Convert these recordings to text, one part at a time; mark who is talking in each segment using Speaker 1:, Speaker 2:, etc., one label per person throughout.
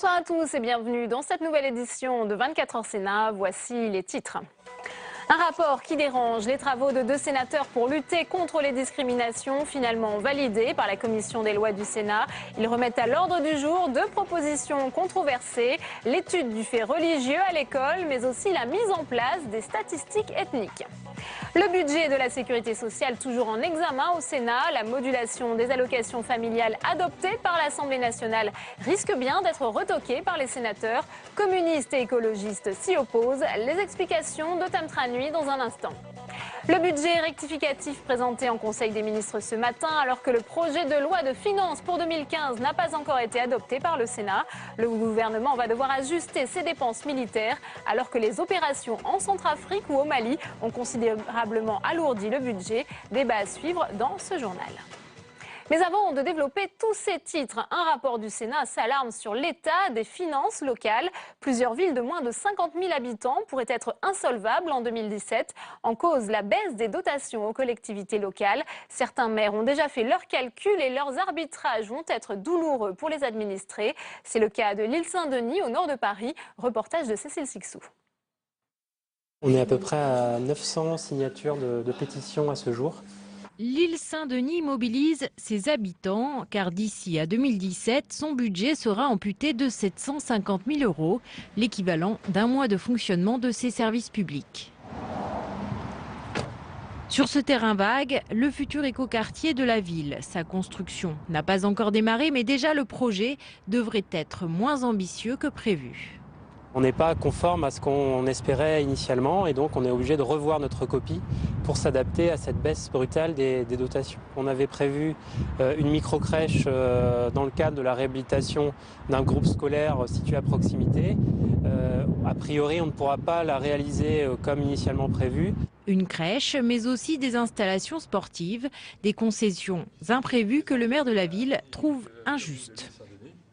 Speaker 1: Bonsoir à tous et bienvenue dans cette nouvelle édition de 24 heures Sénat. Voici les titres. Un rapport qui dérange les travaux de 2 sénateurs pour lutter contre les discriminations, finalement validé par la commission des lois du Sénat. Ils remettent à l'ordre du jour 2 propositions controversées, l'étude du fait religieux à l'école, mais aussi la mise en place des statistiques ethniques. Le budget de la sécurité sociale toujours en examen au Sénat. La modulation des allocations familiales adoptée par l'Assemblée nationale risque bien d'être retoquée par les sénateurs. Communistes et écologistes s'y opposent. Les explications de Tam Tranui dans un instant. Le budget rectificatif présenté en Conseil des ministres ce matin, alors que le projet de loi de finances pour 2015 n'a pas encore été adopté par le Sénat. Le gouvernement va devoir ajuster ses dépenses militaires, alors que les opérations en Centrafrique ou au Mali ont considérablement alourdi le budget. Débat à suivre dans ce journal. Mais avant de développer tous ces titres, un rapport du Sénat s'alarme sur l'état des finances locales. Plusieurs villes de moins de 50 000 habitants pourraient être insolvables en 2017. En cause, la baisse des dotations aux collectivités locales. Certains maires ont déjà fait leurs calculs et leurs arbitrages vont être douloureux pour les administrés. C'est le cas de l'île Saint-Denis au nord de Paris. Reportage de Cécile Sixou.
Speaker 2: On est à peu près à 900 signatures de pétitions à ce jour.
Speaker 3: L'île Saint-Denis mobilise ses habitants car d'ici à 2017, son budget sera amputé de 750 000 €, l'équivalent d'un mois de fonctionnement de ses services publics. Sur ce terrain vague, le futur écoquartier de la ville. Sa construction n'a pas encore démarré, mais déjà le projet devrait être moins ambitieux que prévu.
Speaker 2: On n'est pas conforme à ce qu'on espérait initialement et donc on est obligé de revoir notre copie pour s'adapter à cette baisse brutale des dotations. On avait prévu une micro-crèche dans le cadre de la réhabilitation d'un groupe scolaire situé à proximité. A priori, on ne pourra pas la réaliser comme initialement prévu.
Speaker 3: Une crèche, mais aussi des installations sportives, des concessions imprévues que le maire de la ville trouve injustes.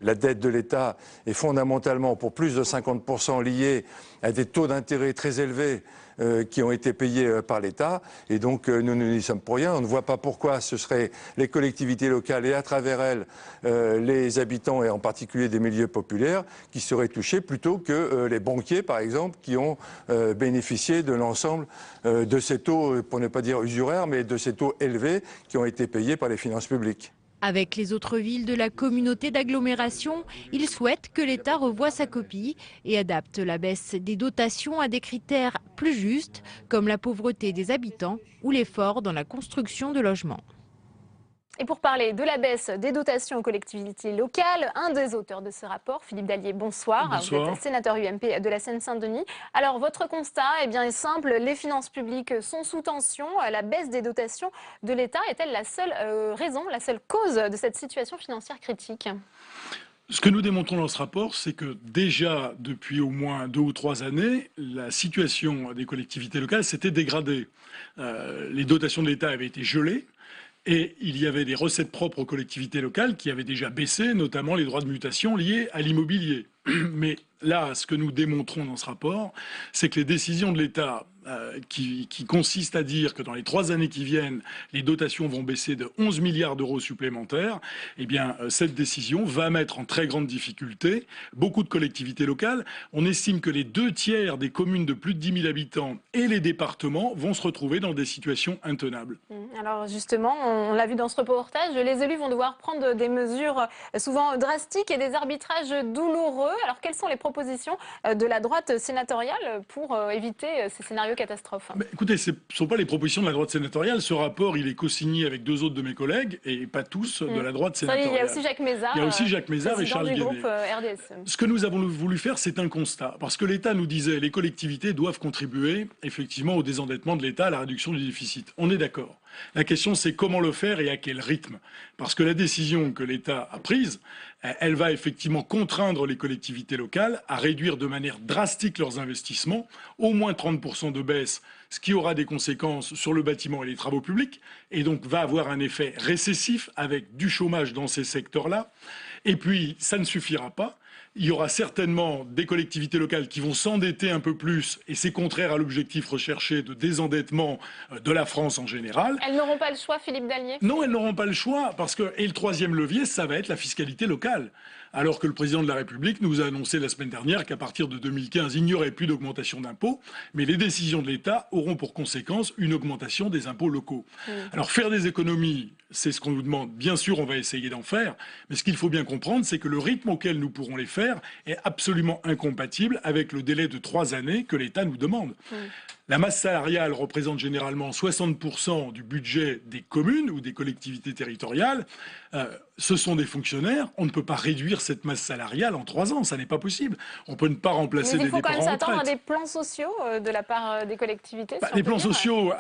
Speaker 4: La dette de l'État est fondamentalement pour plus de 50% liée à des taux d'intérêt très élevés qui ont été payés par l'État. Et donc nous n'y sommes pour rien. On ne voit pas pourquoi ce seraient les collectivités locales et à travers elles les habitants et en particulier des milieux populaires qui seraient touchés plutôt que les banquiers par exemple qui ont bénéficié de l'ensemble de ces taux, pour ne pas dire usuraires, mais de ces taux élevés qui ont été payés par les finances publiques.
Speaker 3: Avec les autres villes de la communauté d'agglomération, il souhaite que l'État revoie sa copie et adapte la baisse des dotations à des critères plus justes, comme la pauvreté des habitants ou l'effort dans la construction de logements.
Speaker 1: Et pour parler de la baisse des dotations aux collectivités locales, un des auteurs de ce rapport, Philippe Dallier, bonsoir.
Speaker 5: Bonsoir.
Speaker 1: Vous êtes sénateur UMP de la Seine-Saint-Denis. Alors votre constat est simple, les finances publiques sont sous tension. La baisse des dotations de l'État est-elle la seule raison, la seule cause de cette situation financière critique ?
Speaker 5: Ce que nous démontrons dans ce rapport, c'est que déjà depuis au moins 2 ou 3 années, la situation des collectivités locales s'était dégradée. Les dotations de l'État avaient été gelées. Et il y avait des recettes propres aux collectivités locales qui avaient déjà baissé, notamment les droits de mutation liés à l'immobilier. Mais là, ce que nous démontrons dans ce rapport, c'est que les décisions de l'État qui consistent à dire que dans les 3 années qui viennent, les dotations vont baisser de 11 milliards d'euros supplémentaires, eh bien, cette décision va mettre en très grande difficulté beaucoup de collectivités locales. On estime que les 2 tiers des communes de plus de 10 000 habitants et les départements vont se retrouver dans des situations intenables.
Speaker 1: Alors justement, on l'a vu dans ce reportage, les élus vont devoir prendre des mesures souvent drastiques et des arbitrages douloureux. Alors quelles sont les propositions de la droite sénatoriale pour éviter ces scénarios catastrophes?
Speaker 5: Écoutez, ce ne sont pas les propositions de la droite sénatoriale. Ce rapport, il est co-signé avec 2 autres de mes collègues et pas tous de la droite sénatoriale.
Speaker 1: Il y a aussi Jacques Mézard.
Speaker 5: Il y a aussi Jacques Mézard et Charles Guené.
Speaker 1: Groupe RDSE.
Speaker 5: Ce que nous avons voulu faire, c'est un constat. Parce que l'État nous disait les collectivités doivent contribuer effectivement au désendettement de l'État, à la réduction du déficit. On est d'accord. La question, c'est comment le faire et à quel rythme. Parce que la décision que l'État a prise, elle va effectivement contraindre les collectivités locales à réduire de manière drastique leurs investissements, au moins 30% de baisse, ce qui aura des conséquences sur le bâtiment et les travaux publics, et donc va avoir un effet récessif avec du chômage dans ces secteurs-là. Et puis, ça ne suffira pas. Il y aura certainement des collectivités locales qui vont s'endetter un peu plus, et c'est contraire à l'objectif recherché de désendettement de la France en général.
Speaker 1: Elles n'auront pas le choix, Philippe Dallier?
Speaker 5: Non, elles n'auront pas le choix, parce que, et le troisième levier, ça va être la fiscalité locale. Alors que le président de la République nous a annoncé la semaine dernière qu'à partir de 2015, il n'y aurait plus d'augmentation d'impôts, mais les décisions de l'État auront pour conséquence une augmentation des impôts locaux. Alors faire des économies, c'est ce qu'on nous demande. Bien sûr, on va essayer d'en faire, mais ce qu'il faut bien comprendre, c'est que le rythme auquel nous pourrons les faire est absolument incompatible avec le délai de 3 années que l'État nous demande. La masse salariale représente généralement 60% du budget des communes ou des collectivités territoriales. Ce sont des fonctionnaires. On ne peut pas réduire cette masse salariale en 3 ans. Ça n'est pas possible. On peut ne pas remplacer des départs en retraite.
Speaker 1: Mais il faut quand même s'attendre à des plans sociaux de la part des collectivités.
Speaker 5: Les plans sociaux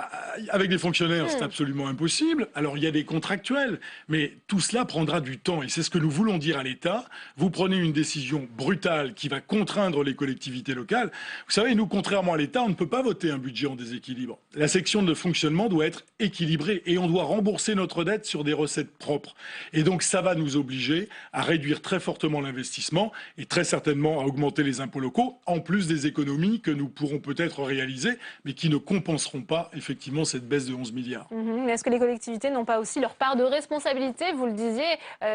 Speaker 5: avec des fonctionnaires, c'est absolument impossible. Alors il y a des contractuels, mais tout cela prendra du temps. Et c'est ce que nous voulons dire à l'État. Vous prenez une décision brutale qui va contraindre les collectivités locales. Vous savez, nous, contrairement à l'État, on ne peut pas voter un budget en déséquilibre. La section de fonctionnement doit être équilibrée et on doit rembourser notre dette sur des recettes propres. Et donc ça va nous obliger à réduire très fortement l'investissement et très certainement à augmenter les impôts locaux, en plus des économies que nous pourrons peut-être réaliser, mais qui ne compenseront pas effectivement cette baisse de 11 milliards.
Speaker 1: Mais est-ce que les collectivités n'ont pas aussi leur part de responsabilité? Vous le disiez,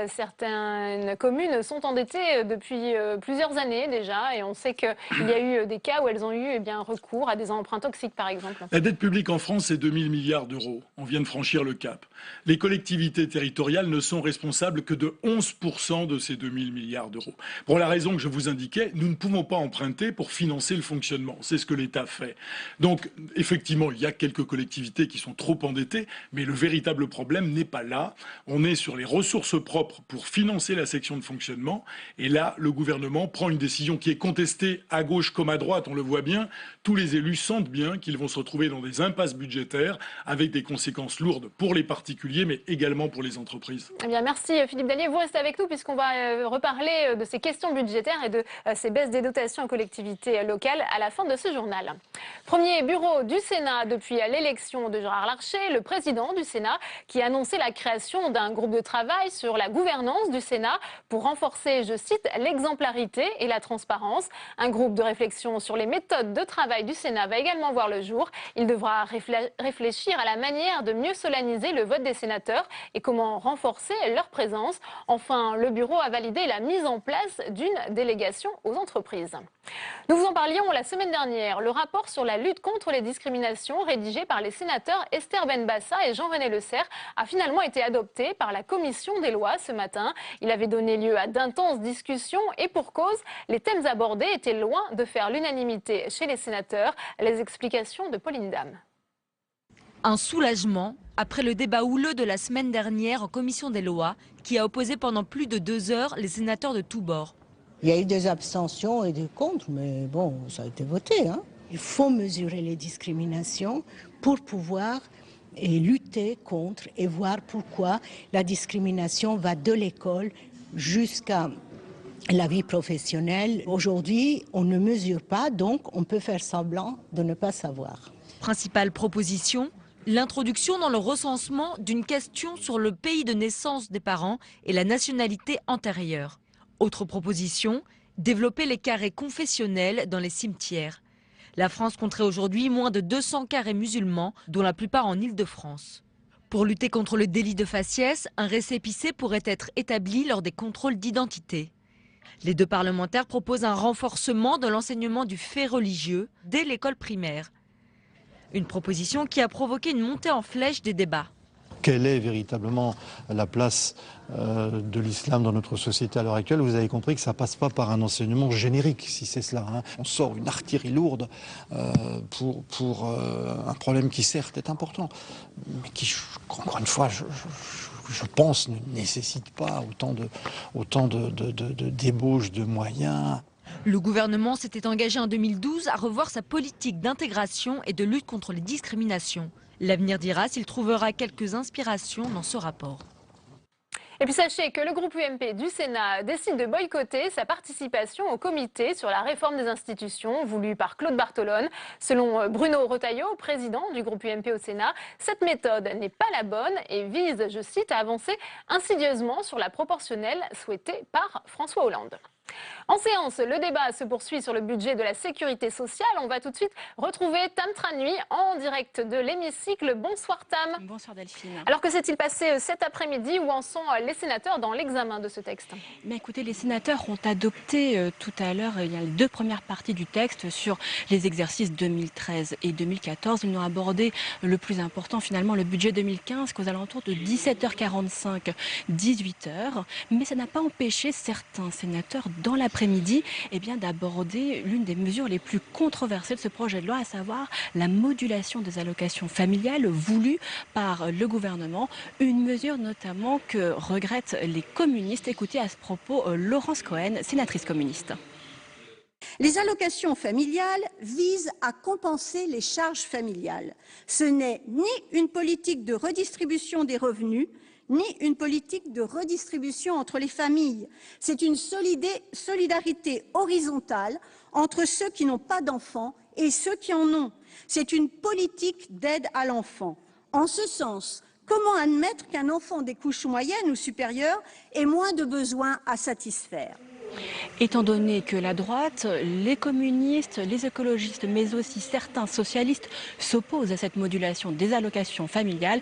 Speaker 1: certaines communes sont endettées depuis plusieurs années déjà, et on sait qu'il y a eu des cas où elles ont eu recours à des emprunts toxiques, par exemple.
Speaker 5: La dette publique en France, c'est 2 000 milliards d'euros. On vient de franchir le cap. Les collectivités territoriales ne sont responsables que de 11% de ces 2 000 milliards d'euros. Pour la raison que je vous indiquais, nous ne pouvons pas emprunter pour financer le fonctionnement. C'est ce que l'État fait. Donc, effectivement, il y a quelques collectivités qui sont trop endettées, mais le véritable problème n'est pas là. On est sur les ressources propres pour financer la section de fonctionnement. Et là, le gouvernement prend une décision qui est contestée à gauche comme à droite, on le voit bien. Tous les élus sentent bien qu'ils vont se retrouver dans des impasses budgétaires avec des conséquences lourdes pour les particuliers, mais également pour les entreprises.
Speaker 1: Eh bien, merci Philippe Dallier. Vous restez avec nous puisqu'on va reparler de ces questions budgétaires et de ces baisses des dotations aux collectivités locales à la fin de ce journal. Premier bureau du Sénat depuis l'élection de Gérard Larcher, le président du Sénat qui a annoncé la création d'un groupe de travail sur la gouvernance du Sénat pour renforcer, je cite, l'exemplarité et la transparence. Un groupe de réflexion sur les méthodes de travail du Sénat va également voir le jour. Il devra réfléchir à la manière de mieux solenniser le vote des sénateurs et comment renforcer leur présence. Enfin, le bureau a validé la mise en place d'une délégation aux entreprises. Nous vous en parlions la semaine dernière. Le rapport sur la lutte contre les discriminations rédigé par les sénateurs Esther Benbassa et Jean-René Lecerf a finalement été adopté par la commission des lois ce matin. Il avait donné lieu à d'intenses discussions et pour cause, les thèmes abordés étaient loin de faire l'unanimité chez les sénateurs. Les explications de Pauline Dame.
Speaker 6: Un soulagement après le débat houleux de la semaine dernière en commission des lois qui a opposé pendant plus de 2 heures les sénateurs de tous bords.
Speaker 7: Il y a eu des abstentions et des contre, mais bon, ça a été voté. Il faut mesurer les discriminations pour pouvoir lutter contre et voir pourquoi la discrimination va de l'école jusqu'à la vie professionnelle. Aujourd'hui, on ne mesure pas, donc on peut faire semblant de ne pas savoir.
Speaker 6: Principale proposition, l'introduction dans le recensement d'une question sur le pays de naissance des parents et la nationalité antérieure. Autre proposition, développer les carrés confessionnels dans les cimetières. La France compterait aujourd'hui moins de 200 carrés musulmans, dont la plupart en Île-de-France. Pour lutter contre le délit de faciès, un récépissé pourrait être établi lors des contrôles d'identité. Les deux parlementaires proposent un renforcement de l'enseignement du fait religieux dès l'école primaire. Une proposition qui a provoqué une montée en flèche des débats.
Speaker 8: Quelle est véritablement la place de l'islam dans notre société à l'heure actuelle? Vous avez compris que ça ne passe pas par un enseignement générique, si c'est cela. On sort une artillerie lourde pour un problème qui certes est important, mais qui, encore une fois, je pense, ne nécessite pas autant de débauches de moyens.
Speaker 6: Le gouvernement s'était engagé en 2012 à revoir sa politique d'intégration et de lutte contre les discriminations. L'avenir dira s'il trouvera quelques inspirations dans ce rapport.
Speaker 1: Et puis sachez que le groupe UMP du Sénat décide de boycotter sa participation au comité sur la réforme des institutions voulu par Claude Bartolone. Selon Bruno Retailleau, président du groupe UMP au Sénat, cette méthode n'est pas la bonne et vise, je cite, à avancer insidieusement sur la proportionnelle souhaitée par François Hollande. En séance, le débat se poursuit sur le budget de la sécurité sociale. On va tout de suite retrouver Tam Tranui en direct de l'hémicycle. Bonsoir Tam.
Speaker 9: Bonsoir Delphine.
Speaker 1: Alors que s'est-il passé cet après-midi? Où en sont les sénateurs dans l'examen de ce texte?
Speaker 9: Écoutez, les sénateurs ont adopté tout à l'heure les deux premières parties du texte sur les exercices 2013 et 2014. Ils n'ont abordé le plus important finalement, le budget 2015, qu'aux alentours de 17h45, 18h. Mais ça n'a pas empêché certains sénateurs dans l'après-midi d'aborder l'une des mesures les plus controversées de ce projet de loi, à savoir la modulation des allocations familiales voulue par le gouvernement. Une mesure notamment que regrettent les communistes. Écoutez à ce propos Laurence Cohen, sénatrice communiste.
Speaker 10: Les allocations familiales visent à compenser les charges familiales. Ce n'est ni une politique de redistribution des revenus, ni une politique de redistribution entre les familles. C'est une solidarité horizontale entre ceux qui n'ont pas d'enfants et ceux qui en ont. C'est une politique d'aide à l'enfant. En ce sens, comment admettre qu'un enfant des couches moyennes ou supérieures ait moins de besoins à satisfaire ?
Speaker 9: Étant donné que la droite, les communistes, les écologistes, mais aussi certains socialistes s'opposent à cette modulation des allocations familiales,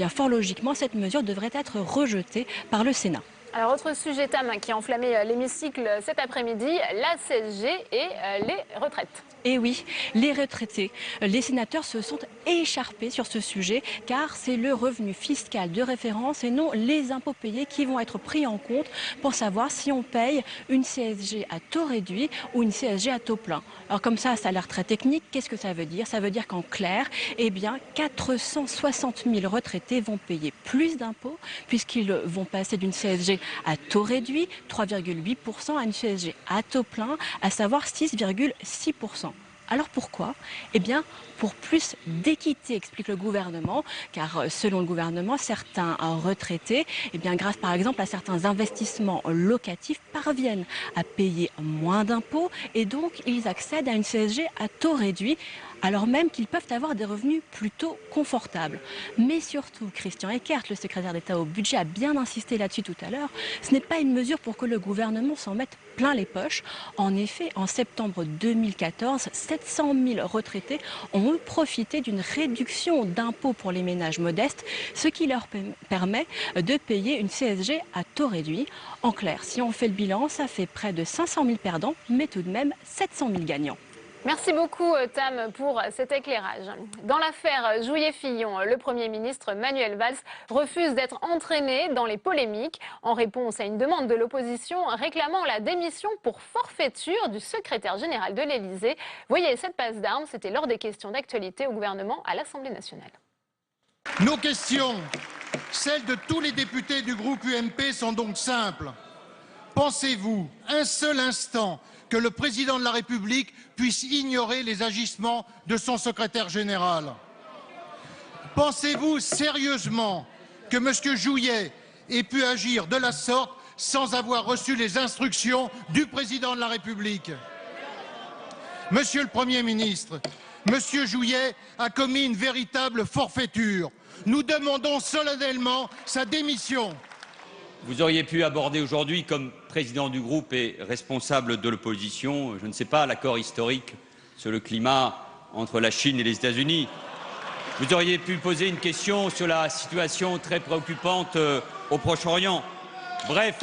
Speaker 9: fort logiquement, cette mesure devrait être rejetée par le Sénat.
Speaker 1: Alors, autre sujet, Tam, qui a enflammé l'hémicycle cet après-midi, la CSG et les retraites.
Speaker 9: Et oui, les retraités, les sénateurs se sont écharpés sur ce sujet car c'est le revenu fiscal de référence et non les impôts payés qui vont être pris en compte pour savoir si on paye une CSG à taux réduit ou une CSG à taux plein. Alors comme ça a l'air très technique, qu'est-ce que ça veut dire? Ça veut dire qu'en clair, 460 000 retraités vont payer plus d'impôts puisqu'ils vont passer d'une CSG à taux réduit, 3,8%, à une CSG à taux plein, à savoir 6,6%. Alors pourquoi? Pour plus d'équité, explique le gouvernement, car selon le gouvernement, certains retraités, grâce par exemple à certains investissements locatifs, parviennent à payer moins d'impôts et donc ils accèdent à une CSG à taux réduit, alors même qu'ils peuvent avoir des revenus plutôt confortables. Mais surtout, Christian Eckert, le secrétaire d'État au budget, a bien insisté là-dessus tout à l'heure, ce n'est pas une mesure pour que le gouvernement s'en mette plein les poches. En effet, en septembre 2014, 700 000 retraités ont profité d'une réduction d'impôts pour les ménages modestes, ce qui leur permet de payer une CSG à taux réduit. En clair, si on fait le bilan, ça fait près de 500 000 perdants, mais tout de même 700 000 gagnants.
Speaker 1: Merci beaucoup Tam pour cet éclairage. Dans l'affaire Jouillet-Fillon, le Premier ministre Manuel Valls refuse d'être entraîné dans les polémiques en réponse à une demande de l'opposition réclamant la démission pour forfaiture du secrétaire général de l'Élysée. Voyez cette passe d'armes, c'était lors des questions d'actualité au gouvernement à l'Assemblée nationale.
Speaker 11: Nos questions, celles de tous les députés du groupe UMP, sont donc simples. Pensez-vous un seul instant que le président de la République puisse ignorer les agissements de son secrétaire général? Pensez-vous sérieusement que M. Jouyet ait pu agir de la sorte sans avoir reçu les instructions du président de la République? Monsieur le Premier ministre, M. Jouyet a commis une véritable forfaiture. Nous demandons solennellement sa démission.
Speaker 12: Vous auriez pu aborder aujourd'hui, comme président du groupe et responsable de l'opposition, je ne sais pas, l'accord historique sur le climat entre la Chine et les États-Unis. Vous auriez pu poser une question sur la situation très préoccupante au Proche-Orient. Bref,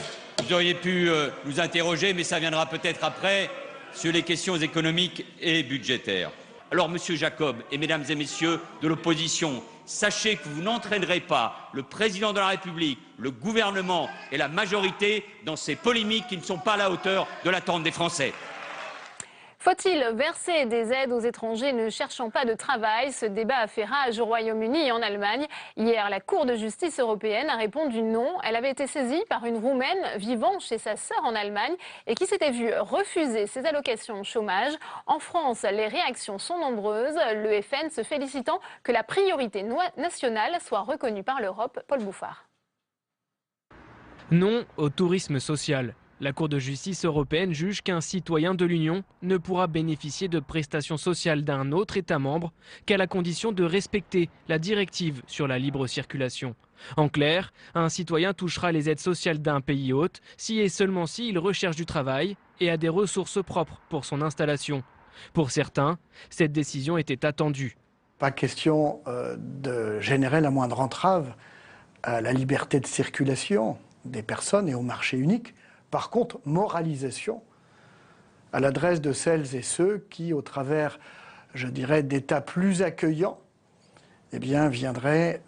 Speaker 12: vous auriez pu nous interroger, mais ça viendra peut-être après, sur les questions économiques et budgétaires. Alors, Monsieur Jacob et Mesdames et Messieurs de l'opposition, sachez que vous n'entraînerez pas le président de la République, le gouvernement et la majorité dans ces polémiques qui ne sont pas à la hauteur de l'attente des Français.
Speaker 1: Faut-il verser des aides aux étrangers ne cherchant pas de travail? Ce débat a fait rage au Royaume-Uni et en Allemagne. Hier, la Cour de justice européenne a répondu non. Elle avait été saisie par une Roumaine vivant chez sa sœur en Allemagne et qui s'était vue refuser ses allocations chômage. En France, les réactions sont nombreuses. Le FN se félicitant que la priorité nationale soit reconnue par l'Europe. Paul Bouffard.
Speaker 13: Non au tourisme social. La Cour de justice européenne juge qu'un citoyen de l'Union ne pourra bénéficier de prestations sociales d'un autre État membre qu'à la condition de respecter la directive sur la libre circulation. En clair, un citoyen touchera les aides sociales d'un pays hôte si et seulement si il recherche du travail et a des ressources propres pour son installation. Pour certains, cette décision était attendue.
Speaker 14: Pas question de générer la moindre entrave à la liberté de circulation des personnes et au marché unique. Par contre, moralisation à l'adresse de celles et ceux qui, au travers, je dirais, d'États plus accueillants, eh bien, viendraient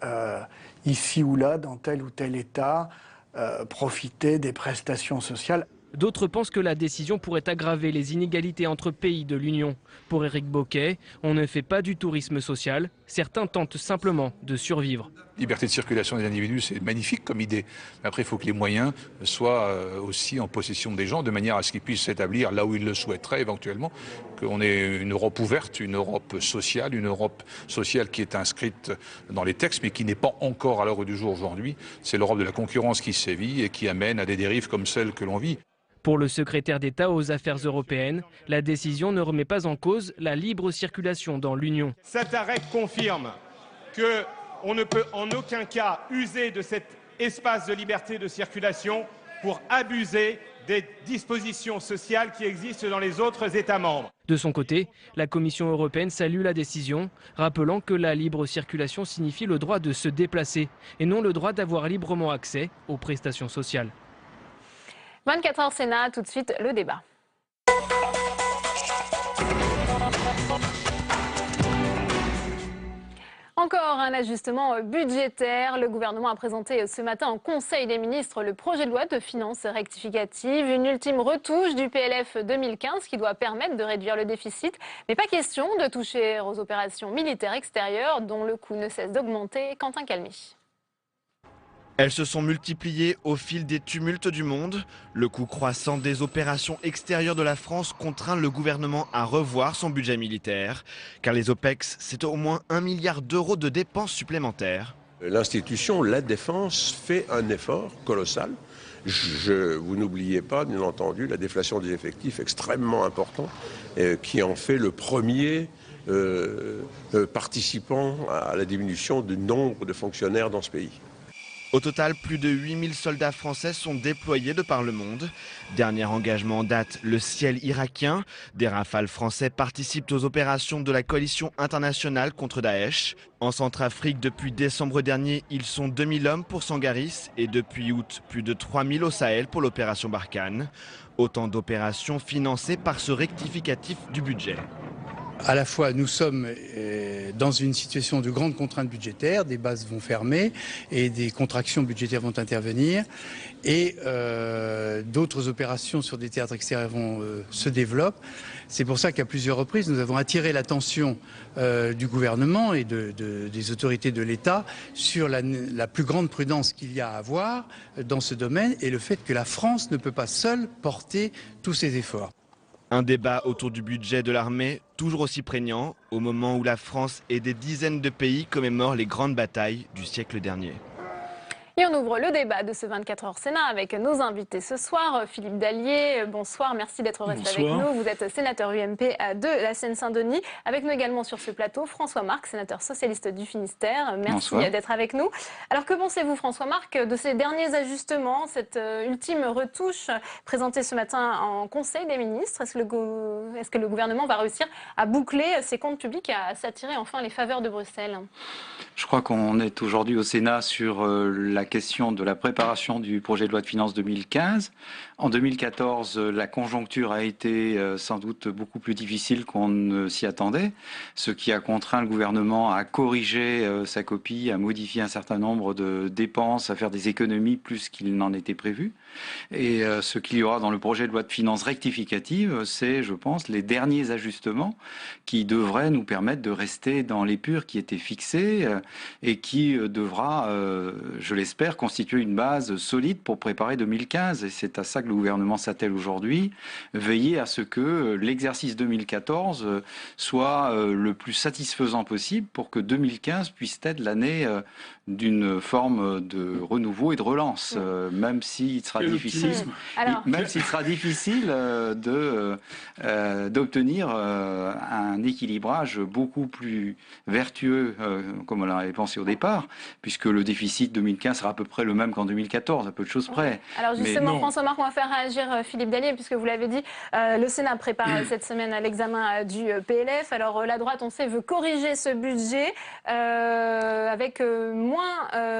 Speaker 14: ici ou là, dans tel ou tel État, profiter des prestations sociales.
Speaker 13: D'autres pensent que la décision pourrait aggraver les inégalités entre pays de l'Union. Pour Éric Boquet, on ne fait pas du tourisme social, certains tentent simplement de survivre.
Speaker 15: Liberté de circulation des individus, c'est magnifique comme idée. Mais après, il faut que les moyens soient aussi en possession des gens, de manière à ce qu'ils puissent s'établir là où ils le souhaiteraient éventuellement, qu'on ait une Europe ouverte, une Europe sociale qui est inscrite dans les textes, mais qui n'est pas encore à l'ordre du jour aujourd'hui. C'est l'Europe de la concurrence qui sévit et qui amène à des dérives comme celles que l'on vit.
Speaker 13: Pour le secrétaire d'État aux Affaires européennes, la décision ne remet pas en cause la libre circulation dans l'Union.
Speaker 16: Cet arrêt confirme qu'on ne peut en aucun cas user de cet espace de liberté de circulation pour abuser des dispositions sociales qui existent dans les autres États membres.
Speaker 13: De son côté, la Commission européenne salue la décision, rappelant que la libre circulation signifie le droit de se déplacer et non le droit d'avoir librement accès aux prestations sociales.
Speaker 1: 24 heures Sénat, tout de suite le débat. Encore un ajustement budgétaire. Le gouvernement a présenté ce matin en Conseil des ministres le projet de loi de finances rectificative, une ultime retouche du PLF 2015 qui doit permettre de réduire le déficit. Mais pas question de toucher aux opérations militaires extérieures dont le coût ne cesse d'augmenter. Quentin Calmy.
Speaker 17: Elles se sont multipliées au fil des tumultes du monde. Le coût croissant des opérations extérieures de la France contraint le gouvernement à revoir son budget militaire. Car les OPEX, c'est au moins 1 milliard d'euros de dépenses supplémentaires.
Speaker 18: L'institution, la défense, fait un effort colossal. Vous n'oubliez pas, bien entendu, la déflation des effectifs extrêmement important, qui en fait le premier participant à la diminution du nombre de fonctionnaires dans ce pays.
Speaker 17: Au total, plus de 8000 soldats français sont déployés de par le monde. Dernier engagement en date, le ciel irakien. Des Rafales français participent aux opérations de la coalition internationale contre Daesh. En Centrafrique, depuis décembre dernier, ils sont 2000 hommes pour Sangaris et depuis août, plus de 3000 au Sahel pour l'opération Barkhane. Autant d'opérations financées par ce rectificatif du budget.
Speaker 19: À la fois, nous sommes dans une situation de grande contrainte budgétaire, des bases vont fermer et des contractions budgétaires vont intervenir et d'autres opérations sur des théâtres extérieurs se développent. C'est pour ça qu'à plusieurs reprises, nous avons attiré l'attention du gouvernement et des autorités de l'État sur la plus grande prudence qu'il y a à avoir dans ce domaine et le fait que la France ne peut pas seule porter tous ces efforts.
Speaker 17: Un débat autour du budget de l'armée toujours aussi prégnant au moment où la France et des dizaines de pays commémorent les grandes batailles du siècle dernier.
Speaker 1: Et on ouvre le débat de ce 24 heures Sénat avec nos invités ce soir. Philippe Dallier, bonsoir, merci d'être resté avec nous. Vous êtes sénateur UMP de la Seine-Saint-Denis. Avec nous également sur ce plateau, François Marc, sénateur socialiste du Finistère. Merci d'être avec nous. Alors que pensez-vous, François Marc, de ces derniers ajustements, cette ultime retouche présentée ce matin en Conseil des ministres? Est-ce que le gouvernement va réussir à boucler ses comptes publics et à s'attirer enfin les faveurs de Bruxelles?
Speaker 20: Je crois qu'on est aujourd'hui au Sénat sur la question de la préparation du projet de loi de finances 2015. En 2014, la conjoncture a été sans doute beaucoup plus difficile qu'on ne s'y attendait, ce qui a contraint le gouvernement à corriger sa copie, à modifier un certain nombre de dépenses, à faire des économies plus qu'il n'en était prévu. Et ce qu'il y aura dans le projet de loi de finances rectificative, c'est, je pense, les derniers ajustements qui devraient nous permettre de rester dans l'épure qui était fixée et qui devra, je l'espère, j'espère, constituer une base solide pour préparer 2015. Et c'est à ça que le gouvernement s'attelle aujourd'hui, veiller à ce que l'exercice 2014 soit le plus satisfaisant possible pour que 2015 puisse être l'année d'une forme de renouveau et de relance, même s'il sera difficile, d'obtenir un équilibrage beaucoup plus vertueux, comme on l'avait pensé au départ, puisque le déficit 2015 sera à peu près le même qu'en 2014, à peu de choses près.
Speaker 1: Alors justement, François-Marc, on va faire réagir Philippe Dallier, puisque vous l'avez dit, le Sénat prépare cette semaine l'examen du PLF. Alors la droite, on sait, veut corriger ce budget avec moins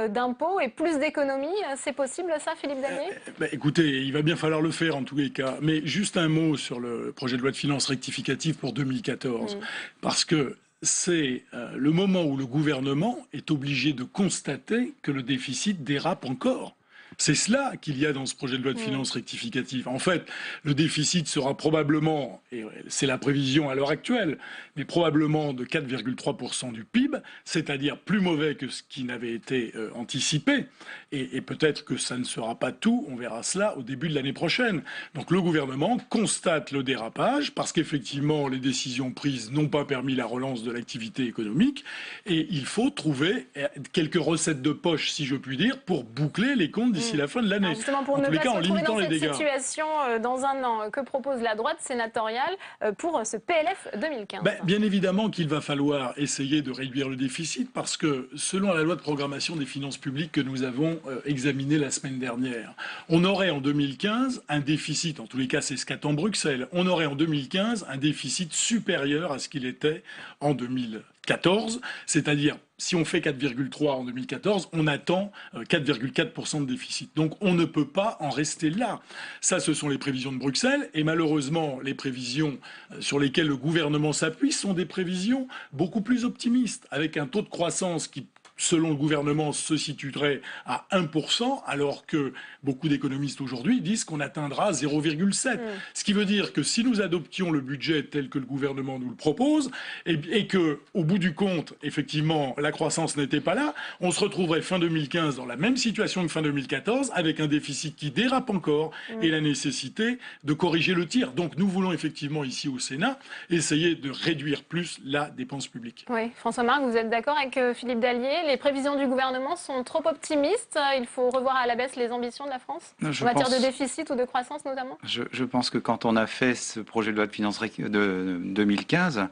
Speaker 1: d'impôts et plus d'économies. C'est possible ça, Philippe Dallier?
Speaker 5: Écoutez, il va bien falloir le faire en tous les cas. Mais juste un mot sur le projet de loi de finances rectificative pour 2014. Parce que c'est le moment où le gouvernement est obligé de constater que le déficit dérape encore. C'est cela qu'il y a dans ce projet de loi de finances rectificative. En fait, le déficit sera probablement, et c'est la prévision à l'heure actuelle, mais probablement de 4,3% du PIB, c'est-à-dire plus mauvais que ce qui n'avait été anticipé. Et peut-être que ça ne sera pas tout, on verra cela au début de l'année prochaine. Donc le gouvernement constate le dérapage, parce qu'effectivement les décisions prises n'ont pas permis la relance de l'activité économique, et il faut trouver quelques recettes de poche, si je puis dire, pour boucler les comptes d'ici la fin de l'année.
Speaker 1: Justement, pour ne pas se retrouver dans cette situation dans un an, que propose la droite sénatoriale pour ce PLF 2015?
Speaker 5: Bien évidemment qu'il va falloir essayer de réduire le déficit, parce que selon la loi de programmation des finances publiques que nous avons examinée la semaine dernière, on aurait en 2015 un déficit, en tous les cas c'est ce qu'attend Bruxelles, on aurait en 2015 un déficit supérieur à ce qu'il était en 2014, c'est-à-dire si on fait 4,3 en 2014, on attend 4,4% de déficit. Donc on ne peut pas en rester là. Ça, ce sont les prévisions de Bruxelles. Et malheureusement, les prévisions sur lesquelles le gouvernement s'appuie sont des prévisions beaucoup plus optimistes, avec un taux de croissance qui, selon le gouvernement, se situerait à 1%, alors que beaucoup d'économistes aujourd'hui disent qu'on atteindra 0,7. Ce qui veut dire que si nous adoptions le budget tel que le gouvernement nous le propose, et que, au bout du compte, effectivement, la croissance n'était pas là, on se retrouverait fin 2015 dans la même situation que fin 2014, avec un déficit qui dérape encore et la nécessité de corriger le tir. Donc nous voulons effectivement ici au Sénat essayer de réduire plus la dépense publique.
Speaker 1: Oui, François-Marc, vous êtes d'accord avec Philippe Dallier? Les prévisions du gouvernement sont trop optimistes. Il faut revoir à la baisse les ambitions de la France en matière de déficit ou de croissance notamment.
Speaker 20: Je pense que quand on a fait ce projet de loi de finances de 2015,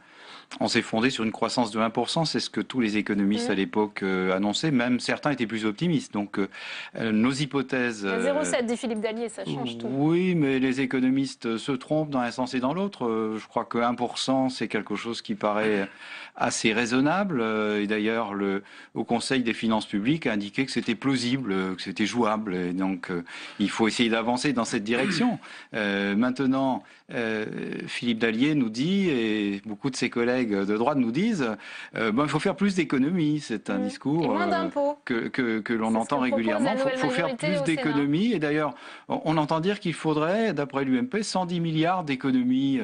Speaker 20: on s'est fondé sur une croissance de 1%. C'est ce que tous les économistes à l'époque annonçaient. Même certains étaient plus optimistes. Donc nos hypothèses...
Speaker 1: 0,7 dit Philippe Dallier, ça change tout.
Speaker 20: Oui, mais les économistes se trompent dans un sens et dans l'autre. Je crois que 1%, c'est quelque chose qui paraît assez raisonnable. Et d'ailleurs, au Conseil des finances publiques a indiqué que c'était plausible, que c'était jouable. Et donc, il faut essayer d'avancer dans cette direction. Maintenant, Philippe Dallier nous dit, et beaucoup de ses collègues de droite nous disent, il faut faire plus d'économies. C'est un discours que l'on entend régulièrement. Il faut faire plus d'économies. Et d'ailleurs, on entend dire qu'il faudrait, d'après l'UMP, 110 milliards d'économies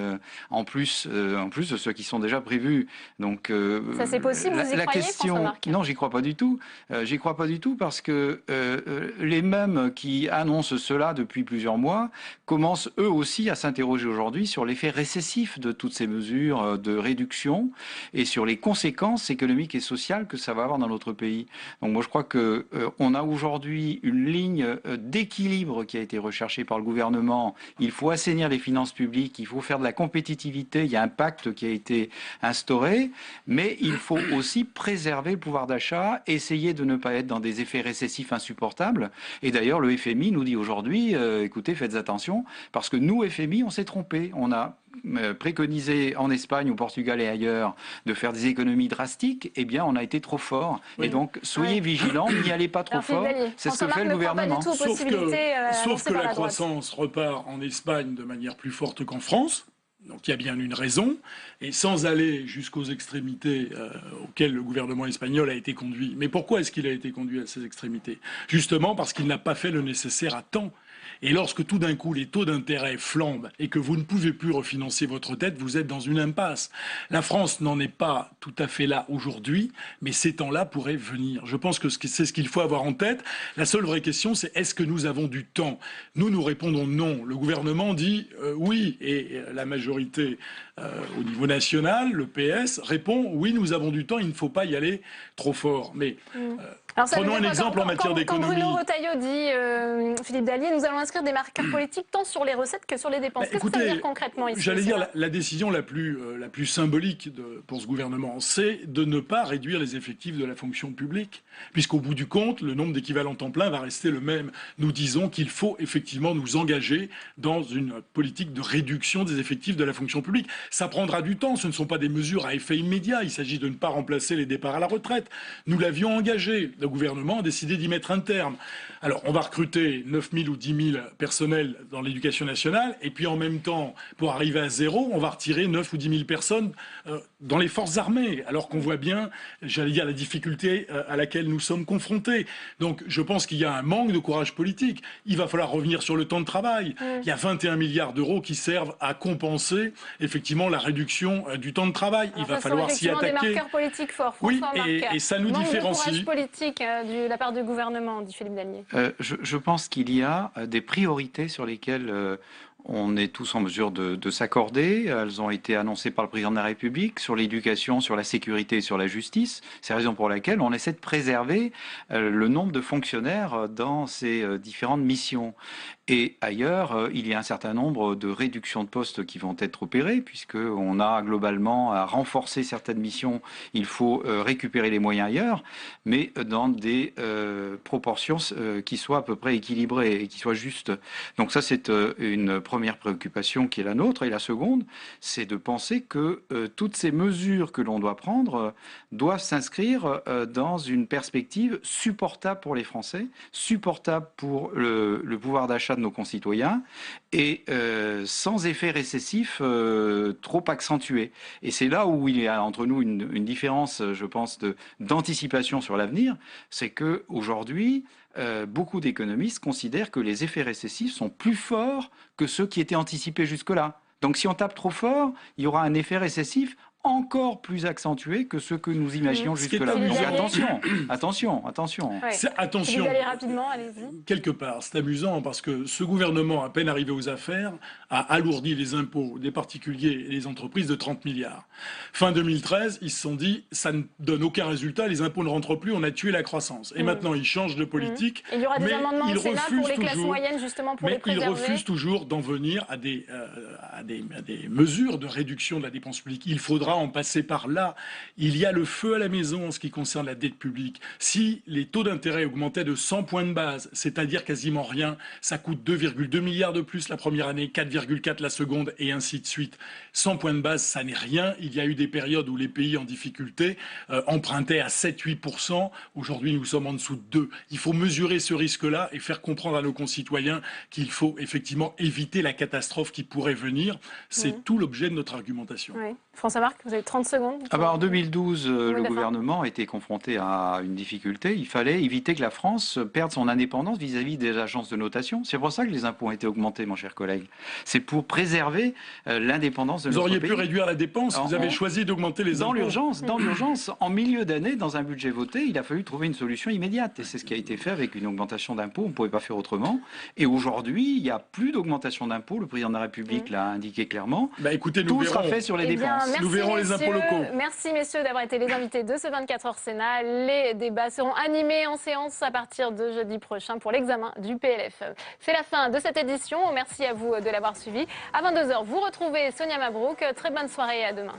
Speaker 20: en plus de ceux qui sont déjà prévus. Donc,
Speaker 1: ça c'est possible, vous y croyez, François-Marc?
Speaker 20: Non, j'y crois pas du tout. J'y crois pas du tout parce que les mêmes qui annoncent cela depuis plusieurs mois commencent eux aussi à s'interroger aujourd'hui sur l'effet récessif de toutes ces mesures de réduction et sur les conséquences économiques et sociales que ça va avoir dans notre pays. Donc moi je crois que on a aujourd'hui une ligne d'équilibre qui a été recherchée par le gouvernement. Il faut assainir les finances publiques, il faut faire de la compétitivité, il y a un pacte qui a été instauré. Mais il faut aussi préserver le pouvoir d'achat, essayer de ne pas être dans des effets récessifs insupportables. Et d'ailleurs, le FMI nous dit aujourd'hui, écoutez, faites attention, parce que nous, FMI, on s'est trompé. On a préconisé en Espagne, au Portugal et ailleurs de faire des économies drastiques, eh bien on a été trop fort. Oui. Et donc soyez vigilants, n'y allez pas trop fort. C'est ce que fait le gouvernement.
Speaker 5: Sauf que la croissance repart en Espagne de manière plus forte qu'en France. Donc il y a bien une raison, et sans aller jusqu'aux extrémités auxquelles le gouvernement espagnol a été conduit. Mais pourquoi est-ce qu'il a été conduit à ces extrémités? Justement parce qu'il n'a pas fait le nécessaire à temps. Et lorsque tout d'un coup les taux d'intérêt flambent et que vous ne pouvez plus refinancer votre dette, vous êtes dans une impasse. La France n'en est pas tout à fait là aujourd'hui, mais ces temps-là pourraient venir. Je pense que c'est ce qu'il faut avoir en tête. La seule vraie question, c'est est-ce que nous avons du temps? Nous répondons non. Le gouvernement dit oui, et la majorité au niveau national, le PS, répond oui, nous avons du temps, il ne faut pas y aller trop fort. Mais prenons un exemple en matière d'économie.
Speaker 1: Quand Bruno Retailleau dit, Philippe Dallier, nous allons inscrire des marqueurs politiques tant sur les recettes que sur les dépenses. Qu'est-ce que ça veut dire concrètement ici?
Speaker 5: J'allais dire, la décision la plus symbolique pour ce gouvernement, c'est de ne pas réduire les effectifs de la fonction publique, puisqu'au bout du compte, le nombre d'équivalents temps plein va rester le même. Nous disons qu'il faut effectivement nous engager dans une politique de réduction des effectifs de la fonction publique. Ça prendra du temps, ce ne sont pas des mesures à effet immédiat, il s'agit de ne pas remplacer les départs à la retraite. Nous l'avions engagé, le gouvernement a décidé d'y mettre un terme. Alors on va recruter 9 000 ou 10 000 personnels dans l'éducation nationale, et puis en même temps, pour arriver à zéro, on va retirer 9 ou 10 000 personnes dans les forces armées, alors qu'on voit bien, j'allais dire, la difficulté à laquelle nous sommes confrontés. Donc je pense qu'il y a un manque de courage politique. Il va falloir revenir sur le temps de travail. Il y a 21 milliards d'euros qui servent à compenser effectivement la réduction du temps de travail. Il va falloir s'y attaquer.
Speaker 1: Des marqueurs politiques forts.
Speaker 5: Oui, et ça nous différencie.
Speaker 1: Manque de courage politique de la part du gouvernement, dit Philippe Dallier.
Speaker 20: Je pense qu'il y a des priorités sur lesquelles on est tous en mesure de s'accorder. Elles ont été annoncées par le président de la République sur l'éducation, sur la sécurité et sur la justice. C'est la raison pour laquelle on essaie de préserver le nombre de fonctionnaires dans ces différentes missions. Et ailleurs, il y a un certain nombre de réductions de postes qui vont être opérées, puisqu'on a globalement à renforcer certaines missions. Il faut récupérer les moyens ailleurs, mais dans des proportions qui soient à peu près équilibrées et qui soient justes. Donc ça, c'est une première préoccupation qui est la nôtre. Et la seconde, c'est de penser que toutes ces mesures que l'on doit prendre doivent s'inscrire dans une perspective supportable pour les Français, supportable pour le pouvoir d'achat de nos concitoyens et sans effet récessif trop accentué. Et c'est là où il y a entre nous une différence, je pense, d'anticipation sur l'avenir. C'est qu'aujourd'hui, beaucoup d'économistes considèrent que les effets récessifs sont plus forts que ceux qui étaient anticipés jusque-là. Donc si on tape trop fort, il y aura un effet récessif encore plus accentué que ce que nous imaginions jusque-là. Donc attention.
Speaker 1: Ouais.
Speaker 5: Attention.
Speaker 1: Allez rapidement, allez-y.
Speaker 5: Quelque part, c'est amusant parce que ce gouvernement, à peine arrivé aux affaires, a alourdi les impôts des particuliers et des entreprises de 30 milliards. Fin 2013, ils se sont dit, ça ne donne aucun résultat, les impôts ne rentrent plus, on a tué la croissance. Et maintenant, ils changent de politique.
Speaker 1: Il y aura des amendements au Sénat pour les classes moyennes, justement, pour les préserver.
Speaker 5: Mais ils refusent toujours d'en venir à des mesures de réduction de la dépense publique. Il faudra en passer par là. Il y a le feu à la maison en ce qui concerne la dette publique. Si les taux d'intérêt augmentaient de 100 points de base, c'est-à-dire quasiment rien, ça coûte 2,2 milliards de plus la première année, 4,4 la seconde et ainsi de suite. 100 points de base, ça n'est rien. Il y a eu des périodes où les pays en difficulté empruntaient à 7-8%. Aujourd'hui, nous sommes en dessous de 2. Il faut mesurer ce risque-là et faire comprendre à nos concitoyens qu'il faut effectivement éviter la catastrophe qui pourrait venir. C'est tout l'objet de notre argumentation.
Speaker 1: Oui. François-Marc, vous avez 30 secondes.
Speaker 20: En 2012, le gouvernement était confronté à une difficulté. Il fallait éviter que la France perde son indépendance vis-à-vis des agences de notation. C'est pour ça que les impôts ont été augmentés, mon cher collègue. C'est pour préserver l'indépendance de notre pays.
Speaker 5: Vous auriez pu réduire la dépense. Vous avez choisi d'augmenter les impôts.
Speaker 20: Dans l'urgence, en milieu d'année, dans un budget voté, il a fallu trouver une solution immédiate. Et c'est ce qui a été fait avec une augmentation d'impôts. On ne pouvait pas faire autrement. Et aujourd'hui, il n'y a plus d'augmentation d'impôts. Le président de la République l'a indiqué clairement.
Speaker 5: Écoutez,
Speaker 20: tout sera fait sur les dépenses.
Speaker 5: Nous verrons les impôts locaux.
Speaker 1: Merci messieurs d'avoir été les invités de ce 24h Sénat. Les débats seront animés en séance à partir de jeudi prochain pour l'examen du PLF. C'est la fin de cette édition. Merci à vous de l'avoir suivi. À 22h, vous retrouvez Sonia Mabrouk. Très bonne soirée et à demain.